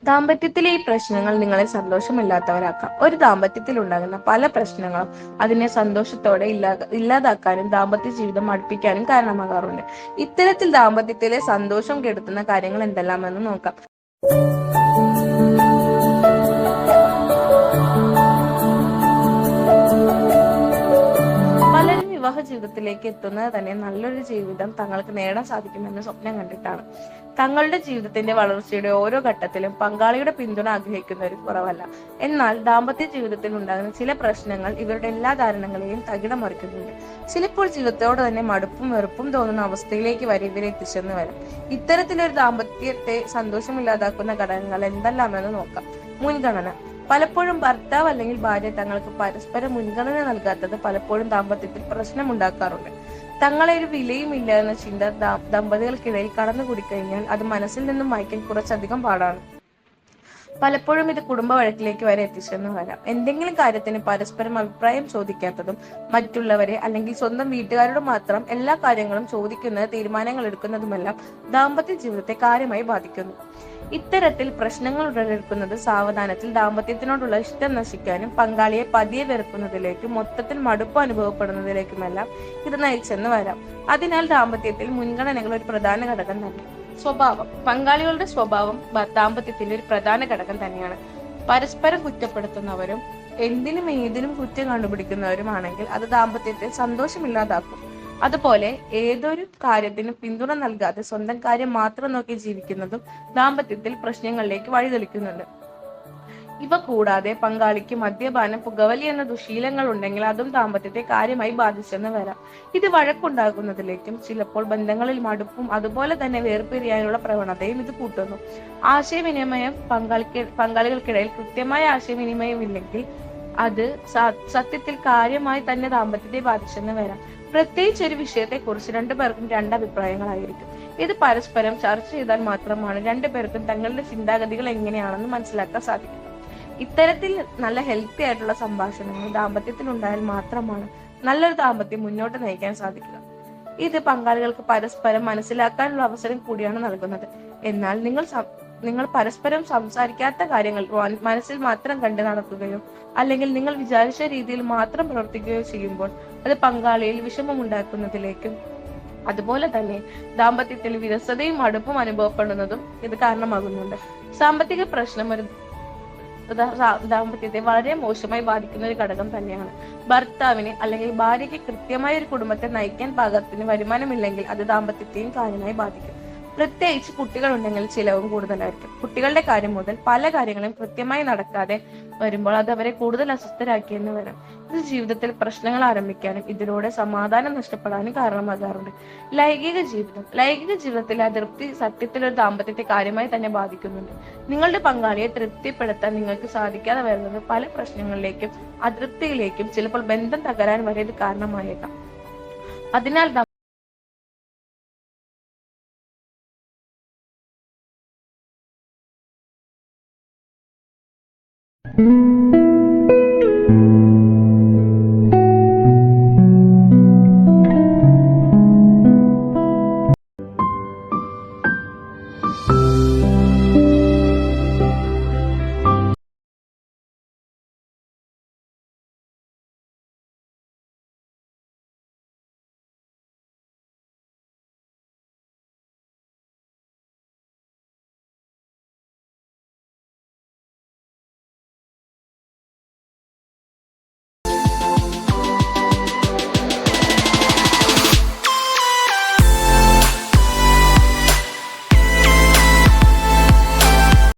ദാമ്പത്യത്തിലെ ഈ പ്രശ്നങ്ങൾ നിങ്ങളെ സന്തോഷമില്ലാത്തവരാക്കാം. ഒരു ദാമ്പത്യത്തിൽ ഉണ്ടാകുന്ന പല പ്രശ്നങ്ങളും അതിനെ സന്തോഷത്തോടെ ഇല്ലാതാക്കാനും ദാമ്പത്യ ജീവിതം അടുപ്പിക്കാനും കാരണമാകാറുണ്ട്. ഇത്തരത്തിൽ ദാമ്പത്യത്തിലെ സന്തോഷം കെടുത്തുന്ന കാര്യങ്ങൾ എന്തെല്ലാമെന്ന് നോക്കാം. പലരും വിവാഹ ജീവിതത്തിലേക്ക് എത്തുന്നത് തന്നെ നല്ലൊരു ജീവിതം തങ്ങൾക്ക് നേടാൻ സാധിക്കുമെന്ന് സ്വപ്നം കണ്ടിട്ടാണ്. തങ്ങളുടെ ജീവിതത്തിന്റെ വളർച്ചയുടെ ഓരോ ഘട്ടത്തിലും പങ്കാളിയുടെ പിന്തുണ ആഗ്രഹിക്കുന്നവർ കുറവല്ല. എന്നാൽ ദാമ്പത്യ ജീവിതത്തിൽ ഉണ്ടാകുന്ന ചില പ്രശ്നങ്ങൾ ഇവരുടെ എല്ലാ ധാരണകളെയും തകിടം മറിക്കുന്നുണ്ട്. ചിലപ്പോൾ ജീവിതത്തോട് തന്നെ മടുപ്പും വെറുപ്പും തോന്നുന്ന അവസ്ഥയിലേക്ക് വരെ ഇവരെ എത്തിച്ചെന്ന് വരും. ഇത്തരത്തിലൊരു ദാമ്പത്യത്തെ സന്തോഷമില്ലാതാക്കുന്ന ഘടകങ്ങൾ എന്തെല്ലാമെന്ന് നോക്കാം. മുൻഗണന. പലപ്പോഴും ഭർത്താവ് അല്ലെങ്കിൽ ഭാര്യ തങ്ങൾക്ക് പരസ്പരം മുൻഗണന നൽകാത്തത് പലപ്പോഴും ദാമ്പത്യത്തിൽ പ്രശ്നമുണ്ടാക്കാറുണ്ട്. തങ്ങളെ ഒരു വിലയും ഇല്ല എന്ന ചിന്ത ദമ്പതികൾക്കിടയിൽ കടന്നുകൂടിക്കഴിഞ്ഞാൽ അത് മനസ്സിൽ നിന്നും മായ്ക്കാൻ കുറച്ചധികം പാടാണ്. പലപ്പോഴും ഇത് കുടുംബ വഴക്കിലേക്ക് വരെ എത്തിച്ചെന്ന് വരാം. എന്തെങ്കിലും കാര്യത്തിന് പരസ്പരം അഭിപ്രായം ചോദിക്കാത്തതും മറ്റുള്ളവരെ അല്ലെങ്കിൽ സ്വന്തം വീട്ടുകാരോട് മാത്രം എല്ലാ കാര്യങ്ങളും ചോദിക്കുന്നത്, തീരുമാനങ്ങൾ എടുക്കുന്നതുമെല്ലാം ദാമ്പത്യ ജീവിതത്തെ കാര്യമായി ബാധിക്കുന്നു. ഇത്തരത്തിൽ പ്രശ്നങ്ങൾ ഉടലെടുക്കുന്നത് സാവധാനത്തിൽ ദാമ്പത്യത്തിനോടുള്ള ഇഷ്ടം നശിക്കാനും പങ്കാളിയെ പതിയെ വെറുക്കുന്നതിലേക്കും മൊത്തത്തിൽ മടുപ്പ് അനുഭവപ്പെടുന്നതിലേക്കുമെല്ലാം ഇത് നയിച്ചെന്ന് വരാം. അതിനാൽ ദാമ്പത്യത്തിൽ മുൻഗണനകൾ ഒരു പ്രധാന ഘടകം തന്നെ. സ്വഭാവം. പങ്കാളികളുടെ സ്വഭാവം ദാമ്പത്യത്തിന്റെ ഒരു പ്രധാന ഘടകം തന്നെയാണ്. പരസ്പരം കുറ്റപ്പെടുത്തുന്നവരും എന്തിനും ഏതിനും കുറ്റം കണ്ടുപിടിക്കുന്നവരുമാണെങ്കിൽ അത് ദാമ്പത്യത്തെ സന്തോഷമില്ലാതാക്കും. അതുപോലെ ഏതൊരു കാര്യത്തിനും പിന്തുണ നൽകാതെ സ്വന്തം കാര്യം മാത്രം നോക്കി ജീവിക്കുന്നതും ദാമ്പത്യത്തിൽ പ്രശ്നങ്ങളിലേക്ക് വഴിതെളിക്കുന്നുണ്ട്. ഇവ കൂടാതെ പങ്കാളിക്ക് മദ്യപാനം, പുകവലി എന്ന ദുശീലങ്ങൾ ഉണ്ടെങ്കിൽ അതും ദാമ്പത്യത്തെ കാര്യമായി ബാധിച്ചെന്ന് വരാം. ഇത് വഴക്കുണ്ടാകുന്നതിലേക്കും ചിലപ്പോൾ ബന്ധങ്ങളിൽ മടുപ്പും അതുപോലെ തന്നെ വേർപിരിയാനുള്ള പ്രവണതയും ഇത് കൂട്ടുന്നു. ആശയവിനിമയം. പങ്കാളികൾക്കിടയിൽ കൃത്യമായ ആശയവിനിമയം ഇല്ലെങ്കിൽ അത് സത്യത്തിൽ കാര്യമായി തന്നെ ദാമ്പത്യത്തെ ബാധിച്ചെന്ന് വരാം. പ്രത്യേകിച്ച് ഒരു വിഷയത്തെ കുറിച്ച് രണ്ടുപേർക്കും രണ്ട് അഭിപ്രായങ്ങളായിരിക്കും. ഇത് പരസ്പരം ചർച്ച ചെയ്താൽ മാത്രമാണ് രണ്ടുപേർക്കും തങ്ങളുടെ ചിന്താഗതികൾ എങ്ങനെയാണെന്ന് മനസ്സിലാക്കാൻ സാധിക്കും. ഇത്തരത്തിൽ നല്ല ഹെൽത്തി ആയിട്ടുള്ള സംഭാഷണങ്ങൾ ദാമ്പത്യത്തിൽ ഉണ്ടായാൽ മാത്രമാണ് നല്ലൊരു ദാമ്പത്യം മുന്നോട്ട് നയിക്കാൻ സാധിക്കുക. ഇത് പങ്കാളികൾക്ക് പരസ്പരം മനസ്സിലാക്കാനുള്ള അവസരം കൂടിയാണ് നൽകുന്നത്. എന്നാൽ നിങ്ങൾ പരസ്പരം സംസാരിക്കാത്ത കാര്യങ്ങൾ മനസ്സിൽ മാത്രം കണ്ടു നടക്കുകയോ അല്ലെങ്കിൽ നിങ്ങൾ വിചാരിച്ച രീതിയിൽ മാത്രം പ്രവർത്തിക്കുകയോ ചെയ്യുമ്പോൾ അത് പങ്കാളിയിൽ വിഷമമുണ്ടാക്കുന്നതിലേക്കും അതുപോലെ തന്നെ ദാമ്പത്യത്തിൽ വിരസതയും മടുപ്പും അനുഭവപ്പെടുന്നതും ഇത് കാരണമാകുന്നുണ്ട്. സാമ്പത്തിക പ്രശ്നം ഒരു ദാമ്പത്യത്തെ വളരെ മോശമായി ബാധിക്കുന്ന ഒരു ഘടകം തന്നെയാണ്. ഭർത്താവിന് അല്ലെങ്കിൽ ഭാര്യയ്ക്ക് കൃത്യമായ ഒരു കുടുംബത്തെ നയിക്കാൻ പാകത്തിന് വരുമാനമില്ലെങ്കിൽ അത് ദാമ്പത്യത്തെയും കാര്യമായി ബാധിക്കും. പ്രത്യേകിച്ച് കുട്ടികൾ ഉണ്ടെങ്കിൽ ചിലവും കൂടുതലായിരിക്കും. കുട്ടികളുടെ കാര്യം മുതൽ പല കാര്യങ്ങളും കൃത്യമായി നടക്കാതെ വരുമ്പോൾ അത് അവരെ കൂടുതൽ അസ്വസ്ഥരാക്കിയെന്ന് വരാം. ഇത് ജീവിതത്തിൽ പ്രശ്നങ്ങൾ ആരംഭിക്കാനും ഇതിലൂടെ സമാധാനം നഷ്ടപ്പെടാനും കാരണമാകാറുണ്ട്. ലൈംഗിക ജീവിതത്തിലെ അതൃപ്തി സത്യത്തിൽ ഒരു ദാമ്പത്യത്തെ കാര്യമായി തന്നെ ബാധിക്കുന്നുണ്ട്. നിങ്ങളുടെ പങ്കാളിയെ തൃപ്തിപ്പെടുത്താൻ നിങ്ങൾക്ക് സാധിക്കാതെ വരുന്നത് പല പ്രശ്നങ്ങളിലേക്കും അതൃപ്തിയിലേക്കും ചിലപ്പോൾ ബന്ധം തകരാൻ വരെ ഇത് കാരണമായേക്കാം. അതിനാൽ